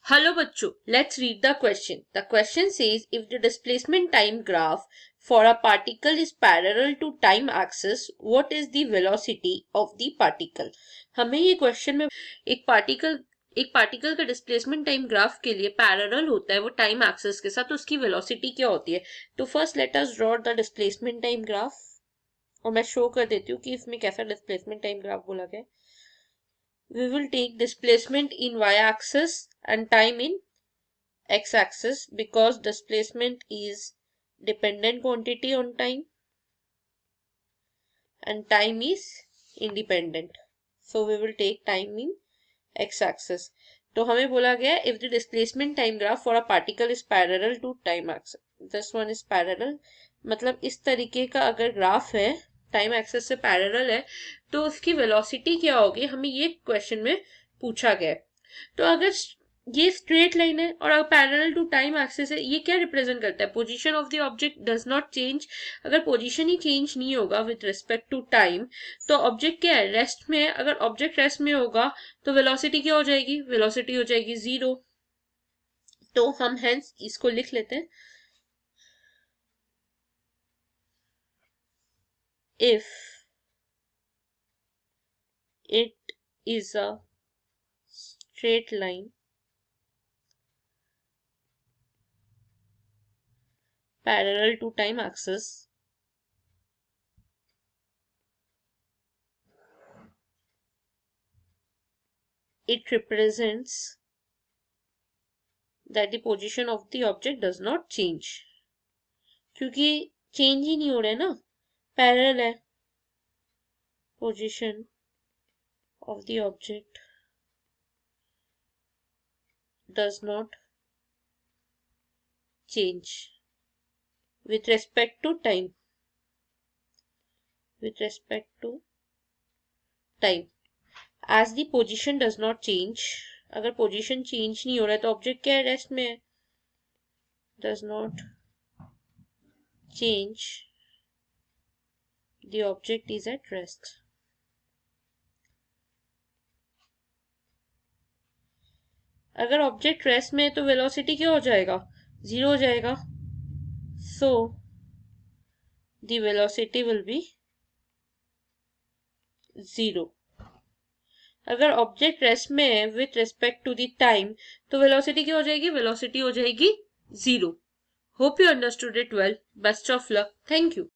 Hello bachcho, let's read the question. The question says if the displacement time graph for a particle is parallel to time axis, what is the velocity of the particle? हमें ये question में एक particle का displacement time graph के लिए parallel होता है वो टाइम एक्सिस के साथ, तो उसकी वेलोसिटी क्या होती है। तो first let us draw the displacement time graph और मैं शो कर देती हूँ कि इसमें कैसा डिस्प्लेसमेंट टाइम ग्राफ बोला गया। We will take displacement in y-axis and time in x-axis because displacement is dependent quantity on time and time is independent. So we will take time in x-axis. तो हमें बोला गया if the displacement time graph for a particle is parallel to time axis. This one is parallel. मतलब इस तरीके का अगर graph है टाइम एक्सेस से पैरेलल है तो उसकी वेलोसिटी क्या होगी, हमें ये क्वेश्चन में पूछा गया। तो अगर ये स्ट्रेट लाइन है और पैरेलल टू टाइम एक्सिस है, ये क्या रिप्रेजेंट करता है, position of the object does not change. अगर पोजीशन ही चेंज नहीं होगा विद रिस्पेक्ट टू टाइम तो ऑब्जेक्ट क्या है, रेस्ट में है। अगर ऑब्जेक्ट रेस्ट में होगा तो वेलोसिटी क्या हो जाएगी, वेलोसिटी हो जाएगी 0। तो हम हेंस इसको लिख लेते हैं, if it is a straight line parallel to time axis, it represents that the position of the object does not change। क्योंकि चेंज ही नहीं हो रहा है ना, पैरेलल है। Position of the object does not change with respect to time, with respect to time, as the position does not change। अगर position change नहीं हो रहा है तो ऑब्जेक्ट क्या है, रेस्ट में है, does not change, the object is at rest। अगर ऑब्जेक्ट रेस्ट में है तो वेलोसिटी क्या हो जाएगा, 0 हो जाएगा। so the velocity will be 0। अगर ऑब्जेक्ट रेस्ट में है with respect to the time तो वेलोसिटी क्या हो जाएगी, वेलोसिटी हो जाएगी 0। Hope you understood it well. Best of luck. Thank you.